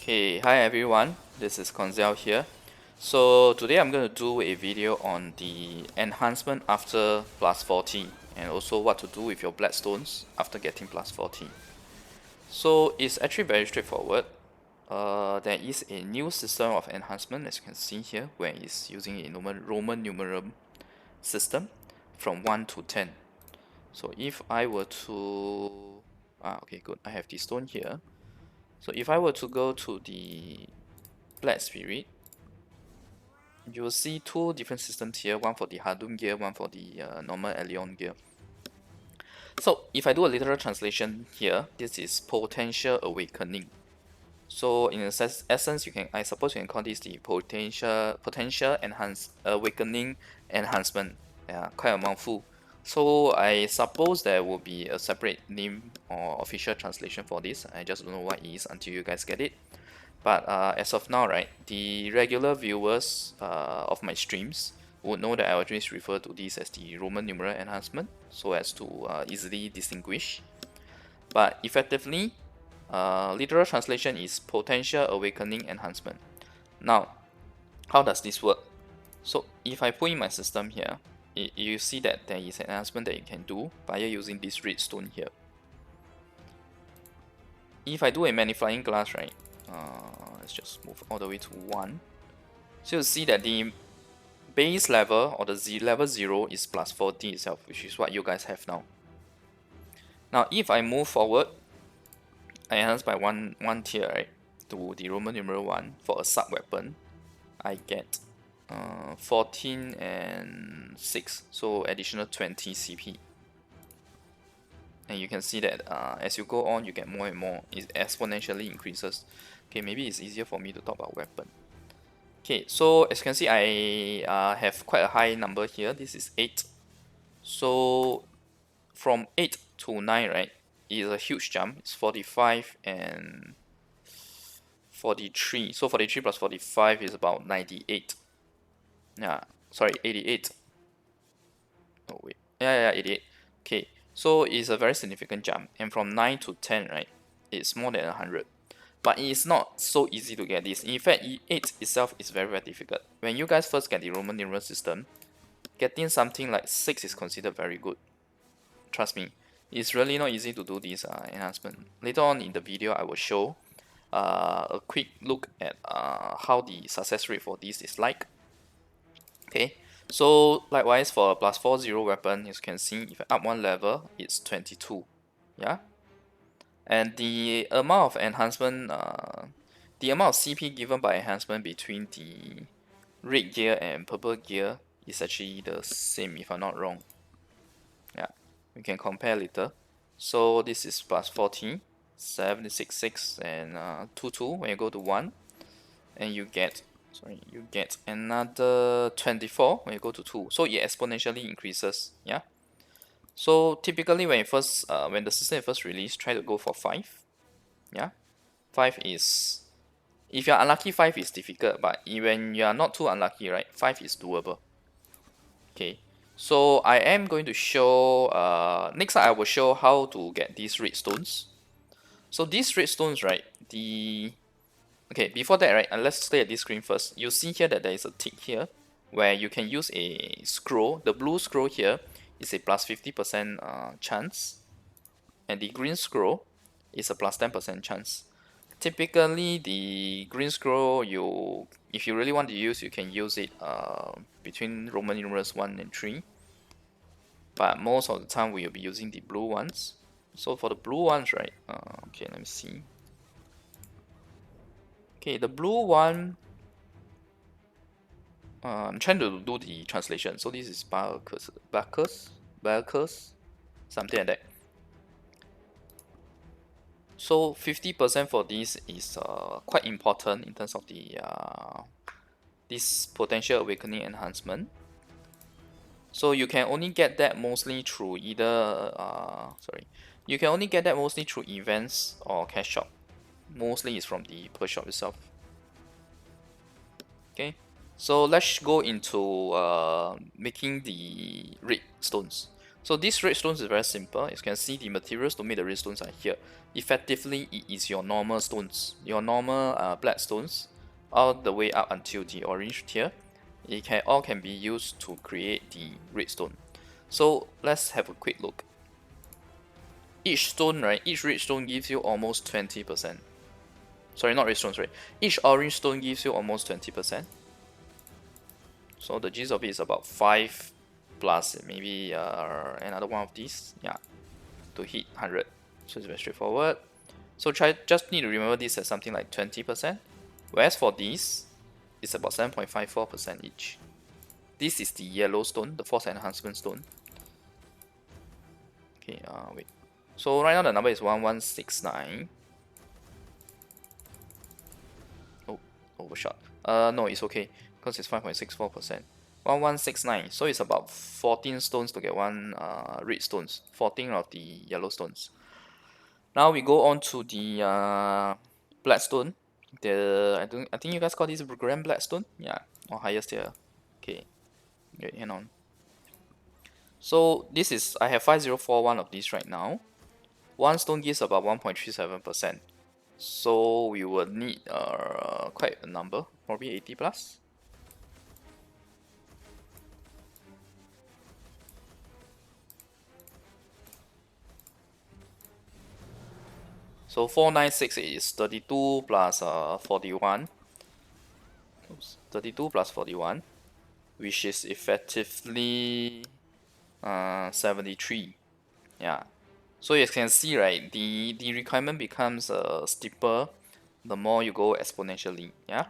Okay, hi everyone, this is Koinzell here. So today I'm going to do a video on the enhancement after plus 40 and also what to do with your Bloodstones after getting plus 40. So it's actually very straightforward. There is a new system of enhancement as you can see here where it's using a Roman numeral system from 1 to 10. So if I were to... okay, good, I have the stone here. So if I were to go to the Black Spirit, you will see two different systems here, one for the Hadum gear, one for the normal Elion gear. So if I do a literal translation here, this is potential awakening. So in essence, I suppose you can call this the potential awakening enhancement. Yeah, quite a mouthful. So I suppose there will be a separate name or official translation for this. I just don't know what it is until you guys get it. But as of now, right, the regular viewers of my streams would know that I always refer to this as the Roman numeral enhancement, so as to easily distinguish. But effectively, literal translation is potential awakening enhancement. Now, how does this work? So if I put in my system here, you see that there is an enhancement that you can do by using this redstone here. If I do a magnifying glass, right, let's just move all the way to 1. So you see that the base level or the level 0 is plus 40 itself, which is what you guys have now. Now if I move forward, I enhance by one tier, right, to the Roman numeral 1 for a sub weapon, I get 14 and 6, so additional 20 CP. And you can see that as you go on, you get more and more. It exponentially increases. Okay, maybe it's easier for me to talk about weapon. Okay, so as you can see, I have quite a high number here. This is 8. So from 8 to 9, right, is a huge jump. It's 45 and 43. So 43 plus 45 is about 98. Yeah, sorry, 88. Oh wait, yeah, 88. Okay, so it's a very significant jump. And from 9 to 10, right, it's more than 100. But it's not so easy to get this. In fact, 8 itself is very difficult. When you guys first get the Roman numeral system, getting something like 6 is considered very good. Trust me, it's really not easy to do this enhancement. Later on in the video, I will show a quick look at how the success rate for this is like. Okay, so likewise for a plus 40 weapon, as you can see, if I up one level, it's 22. Yeah, and the amount of enhancement, the amount of CP given by enhancement between the red gear and purple gear is actually the same, if I'm not wrong. Yeah, we can compare later. So this is plus 40, 766 and 22 when you go to 1, and you get another 24 when you go to 2. So it exponentially increases. Yeah. So typically when the system is first released, try to go for 5. Yeah. 5 is, if you're unlucky, 5 is difficult, but when you are not too unlucky, right, 5 is doable. Okay, so I am going to show, next time I will show how to get these redstones. So these redstones, right, okay, before that, right, let's stay at this screen first. You see here that there is a tick here where you can use a scroll. The blue scroll here is a plus 50% chance, and the green scroll is a plus 10% chance. Typically, the green scroll, if you really want to use, you can use it between Roman numerals 1 and 3. But most of the time, we will be using the blue ones. So for the blue ones, right? Okay, let me see. Okay, the blue one. I'm trying to do the translation. So this is Bacchus, something like that. So 50% for this is quite important in terms of the this potential awakening enhancement. So you can only get that mostly through either you can only get that mostly through events or cash shop. Mostly is from the per shop itself. Okay, so let's go into making the red stones. So these redstones is very simple. You can see the materials to make the redstones are here. Effectively, it is your normal stones, your normal black stones, all the way up until the orange tier. It all can be used to create the redstone. So let's have a quick look. Each stone, right? Each redstone gives you almost 20%. Sorry, not redstones, right? Each orange stone gives you almost 20%. So the gist of it is about 5 plus maybe another one of these, yeah, to hit 100. So it's very straightforward. So just need to remember this as something like 20%. Whereas for these, it's about 7.54% each. This is the yellow stone, the force enhancement stone. Okay, wait. So right now the number is 1169. Oh, overshot. No, it's okay because it's 5.64%. 1169. So it's about 14 stones to get one red stones. 14 of the yellow stones. Now we go on to the black stone. I think you guys call this grand black stone. Yeah, or highest tier. Okay. Wait, hang on. So this is I have 5041 of these right now. One stone gives about 1.37%. So we will need quite a number, probably 80 plus. So 496 is 32 plus 41. Oops, 32 plus 41, which is effectively 73. Yeah. So you can see, right, the requirement becomes steeper the more you go exponentially. Yeah.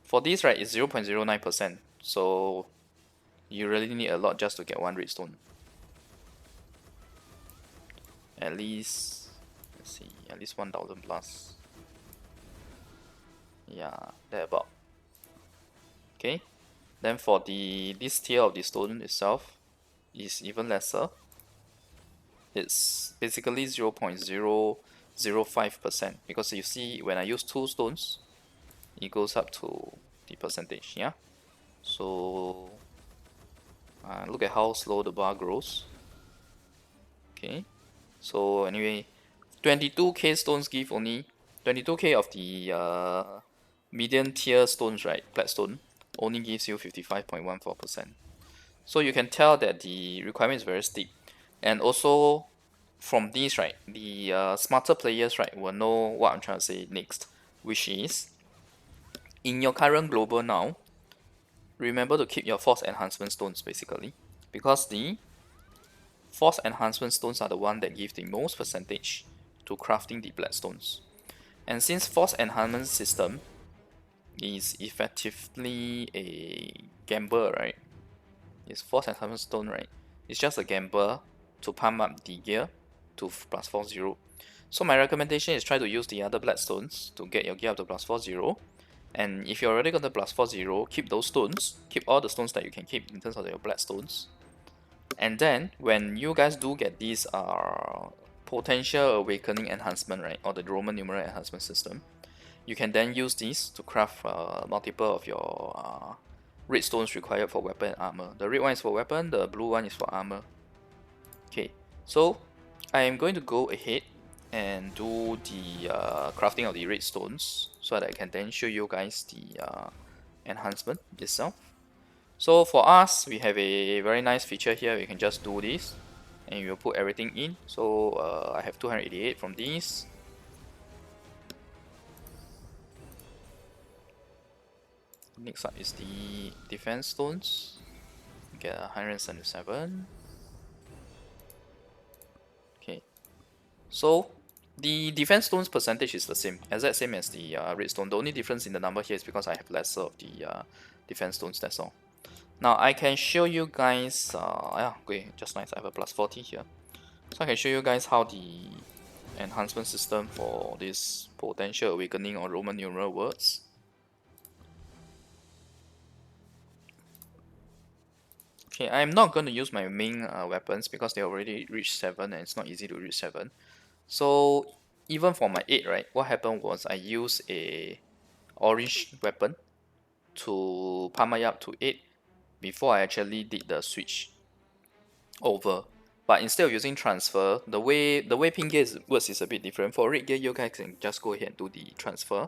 For this, right, it's 0.09%. So you really need a lot just to get one redstone. At least, let's see, at least 1000 plus. Yeah, that about. Okay. Then for this tier of the stone itself is even lesser. It's basically 0.005%, because you see when I use 2 stones, it goes up to the percentage. Yeah. So look at how slow the bar grows. Okay. So anyway, 22k stones give only 22k of the medium tier stones, right? Blackstone only gives you 55.14%. So you can tell that the requirement is very steep. And also from these, right, the smarter players, right, will know what I'm trying to say next, which is in your current global now, remember to keep your force enhancement stones basically, because the force enhancement stones are the one that give the most percentage to crafting the blackstones. And since force enhancement system is effectively a gamble, right? It's force enhancement stone, right? It's just a gamble to pump up the gear to plus 40. So my recommendation is try to use the other blackstones to get your gear up to plus 40. And if you're already got the plus 40, keep those stones. Keep all the stones that you can keep in terms of your blackstones. And then when you guys do get these potential awakening enhancement, right, or the Roman numeral enhancement system, you can then use these to craft multiple of your red stones required for weapon and armor. The red one is for weapon, the blue one is for armor. Okay, so I am going to go ahead and do the crafting of the red stones so that I can then show you guys the enhancement itself. So for us, we have a very nice feature here. We can just do this and you will put everything in. So I have 288 from these. Next up is the defense stones. Get 177. Okay, so the defense stones percentage is the same, exact same as the redstone. The only difference in the number here is because I have lesser of the defense stones, that's all. Now I can show you guys, yeah, okay, just nice, I have a plus 40 here. So I can show you guys how the enhancement system for this potential awakening or Roman numeral works. Okay, I'm not going to use my main weapons because they already reached 7 and it's not easy to reach 7. So even for my 8, right, what happened was I used a orange weapon to pump my up to 8 before I actually did the switch. over. But instead of using transfer, the way pink gear works is a bit different. For red gear, you guys can just go ahead and do the transfer.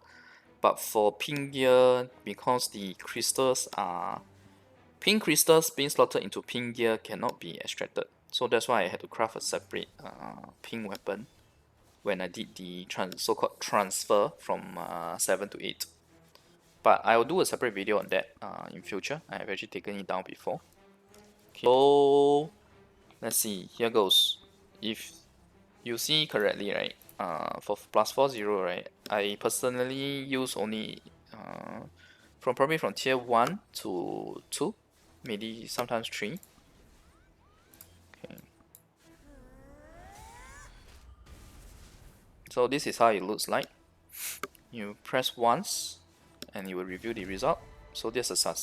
But for pink gear, because the crystals are pink crystals being slotted into pink gear cannot be extracted. So that's why I had to craft a separate pink weapon when I did the so-called transfer from 7 to 8. But I will do a separate video on that in future. I have actually taken it down before. Okay. So let's see, here goes. If you see correctly, right, for +40, right, I personally use only probably from tier 1 to 2, maybe sometimes 3. Okay. So this is how it looks like. You press once and it will review the result. So this is a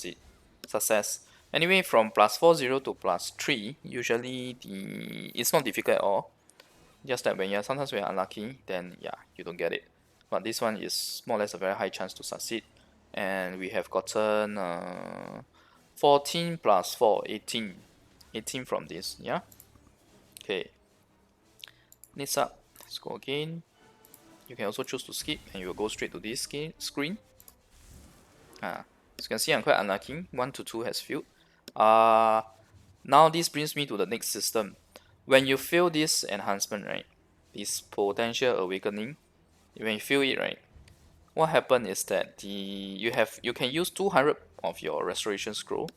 success. Anyway, from +40 to +3, usually it's not difficult at all. Just that sometimes when you're unlucky, then yeah, you don't get it. But this one is more or less a very high chance to succeed. And we have gotten 14 plus 4, 18. 18 from this, yeah? Okay. Next up, let's go again. You can also choose to skip and you will go straight to this screen. As you can see, I'm quite unlucky. 1 to 2 has failed. Now this brings me to the next system. When you fail this enhancement, right, this potential awakening, when you fail it, right, what happened is that you can use 200 of your restoration scroll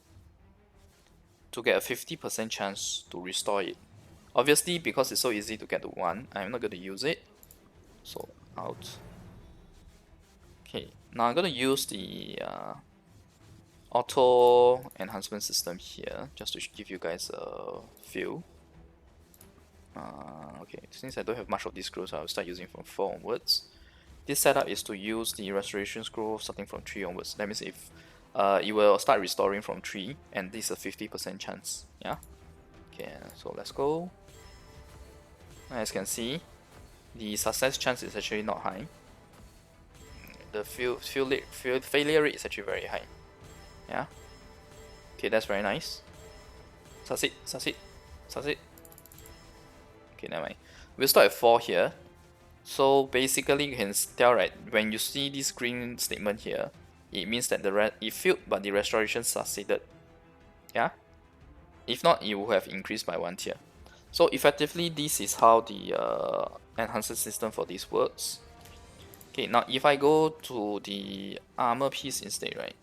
to get a 50% chance to restore it. Obviously, because it's so easy to get to 1, I'm not going to use it. So out. Okay, now I'm going to use the auto enhancement system here just to give you guys a feel. Okay, since I don't have much of these scrolls, I'll start using from 4 onwards. This setup is to use the restoration scroll starting from 3 onwards. That means if it will start restoring from 3, and this is a 50% chance. Yeah. Okay, so let's go. As you can see, the success chance is actually not high. The failure rate is actually very high. Yeah. Okay, that's very nice. Succeed, succeed, succeed. Okay, never mind. We'll start at 4 here. So basically, you can tell, right, when you see this green statement here, it means that it failed, but the restoration succeeded. Yeah. If not, it would have increased by 1 tier. So effectively, this is how the enhancer system for this works. Okay, now if I go to the armor piece instead, right?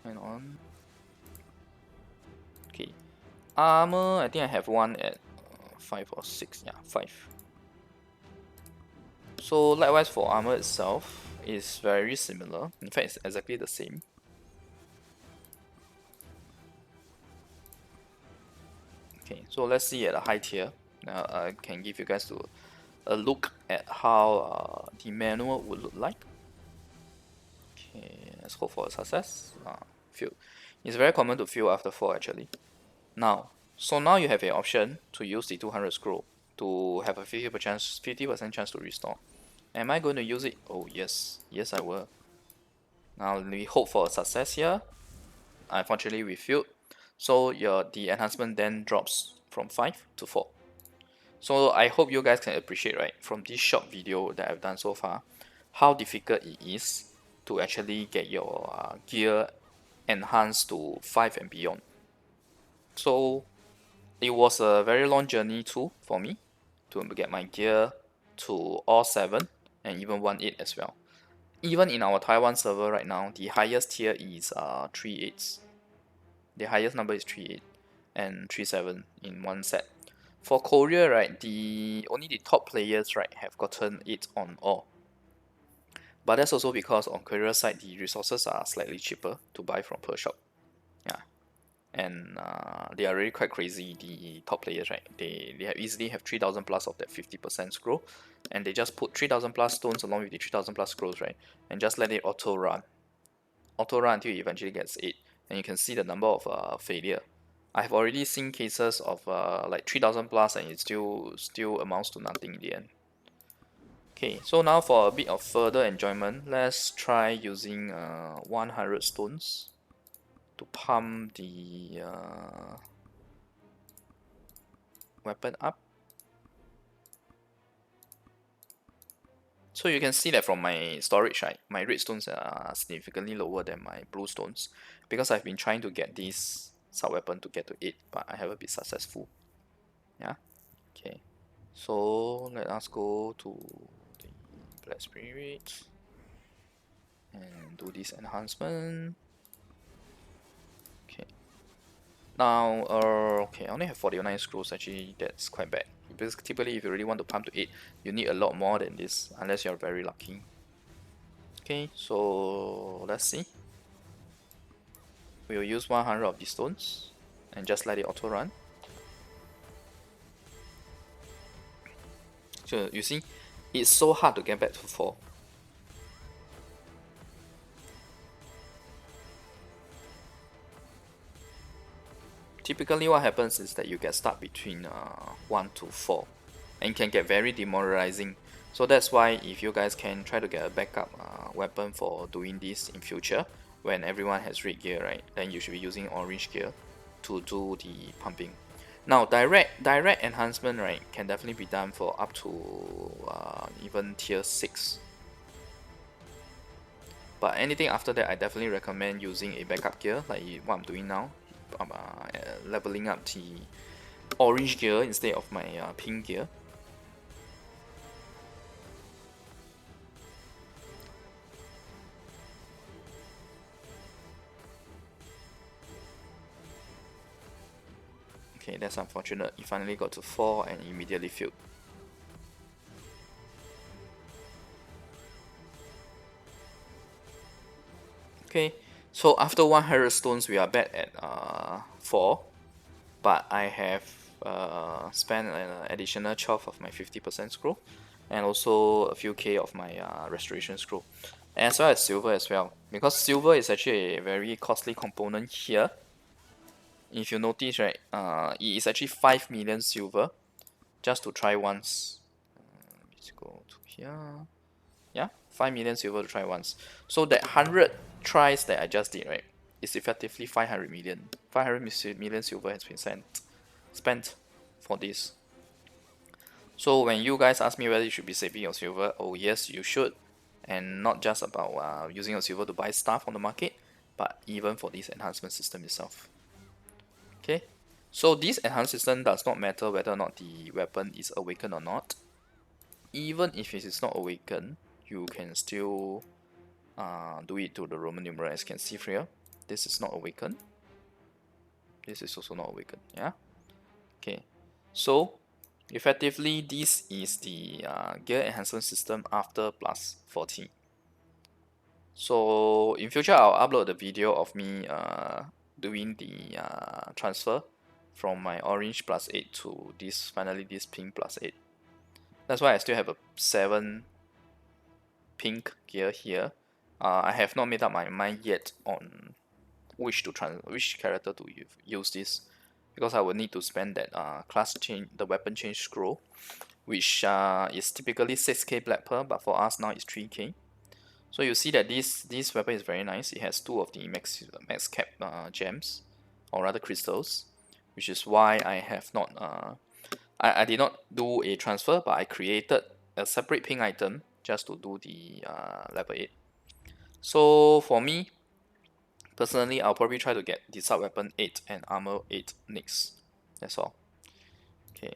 Hang on. Okay, armor. I think I have one at 5 or 6. Yeah, 5. So likewise for armor itself, is very similar. In fact, it's exactly the same. Okay, so let's see at a high tier. Now I can give you guys a look at how the manual would look like. Okay, let's hope for a success. Fail. It's very common to fail after 4 actually. So now you have an option to use the 200 scroll to have a 50% chance to restore. Am I going to use it? Oh yes, yes I will. Now we hope for a success here. Unfortunately we failed. So the enhancement then drops from 5 to 4. So I hope you guys can appreciate, right, from this short video that I've done so far, how difficult it is to actually get your gear enhanced to 5 and beyond. So it was a very long journey too for me to get my gear to all 7 and even 1-8 as well. Even in our Taiwan server right now, the highest tier is 3-8s. The highest number is 3-8 and 3-7 in one set. For Korea, right, only the top players, right, have gotten 8 on all. But that's also because on Korea side, the resources are slightly cheaper to buy from per shop. Yeah, and they are really quite crazy. The top players, right, they easily have 3,000 plus of that 50% scroll, and they just put 3,000 plus stones along with the 3,000 plus scrolls, right, and just let it auto run until it eventually gets 8, and you can see the number of failure. I've already seen cases of like 3,000 plus and it still amounts to nothing in the end. Okay, so now for a bit of further enjoyment, let's try using 100 stones to pump the weapon up. So you can see that from my storage, right, my red stones are significantly lower than my blue stones because I've been trying to get this sub weapon to get to 8, but I haven't been successful. Yeah. Okay. So let us go to the Black Spirit and do this enhancement. Okay. Now, okay, I only have 49 scrolls. Actually, that's quite bad. Because typically, if you really want to pump to 8, you need a lot more than this, unless you're very lucky. Okay, so let's see. We'll use 100 of these stones and just let it auto run. So you see, it's so hard to get back to 4. Typically what happens is that you get stuck between 1 to 4 and can get very demoralizing. So that's why if you guys can try to get a backup weapon for doing this in future, when everyone has red gear, right, then you should be using orange gear to do the pumping. Now direct enhancement, right, can definitely be done for up to even tier 6. But anything after that, I definitely recommend using a backup gear like what I'm doing now. Leveling up the orange gear instead of my pink gear. Okay, that's unfortunate. He finally got to 4 and immediately failed. Okay, so after 100 stones, we are back at 4, but I have spent an additional 12 of my 50% scroll, and also a few K of my restoration scroll, as well as silver as well, because silver is actually a very costly component here. If you notice, right, it is actually 5 million silver just to try once. Let's go to here. Yeah, 5 million silver to try once. So that 100 tries that I just did, right, is effectively 500 million. 500 million silver has been spent for this. So when you guys ask me whether you should be saving your silver, oh yes, you should. And not just about using your silver to buy stuff on the market, but even for this enhancement system itself. Okay, so this enhanced system does not matter whether or not the weapon is awakened or not. Even if it is not awakened, you can still do it to the Roman numeral, as you can see here. This is not awakened. This is also not awakened. Yeah. Okay. So effectively, this is the gear enhancement system after plus 40. So in future, I'll upload the video of me doing the transfer from my orange plus 8 to this finally this pink plus 8. That's why I still have a 7 pink gear here. I have not made up my mind yet on which character to use this, because I will need to spend that class change, the weapon change scroll, which is typically 6k black pearl, but for us now it's 3k. So you see that this weapon is very nice. It has 2 of the max cap gems, or rather crystals, which is why I have not I did not do a transfer, but I created a separate pink item just to do the level 8. So for me, personally, I'll probably try to get the sub weapon 8 and armor 8 next. That's all. Okay.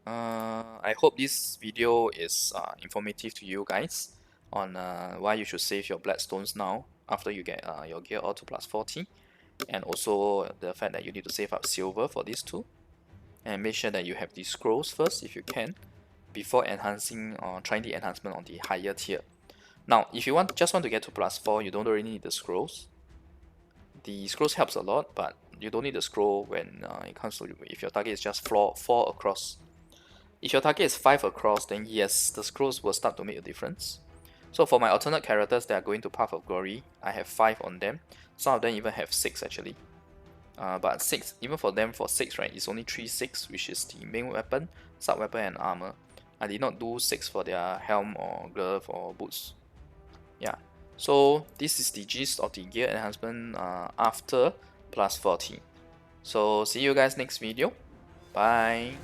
I hope this video is informative to you guys on why you should save your Bloodstones now after you get your gear all to plus 40, and also the fact that you need to save up silver for these two, and make sure that you have these scrolls first if you can before enhancing or trying the enhancement on the higher tier. Now, if you just want to get to plus 4, you don't really need the scrolls. The scrolls helps a lot, but you don't need the scroll when it comes to if your target is just 4 across. If your target is 5 across, then yes, the scrolls will start to make a difference. So for my alternate characters that are going to Path of Glory, I have 5 on them. Some of them even have 6 actually. But 6, even for them for 6, right, it's only 3/6, which is the main weapon, sub weapon, and armor. I did not do 6 for their helm or glove or boots. Yeah, so this is the gist of the gear enhancement after plus 40. So see you guys next video. Bye.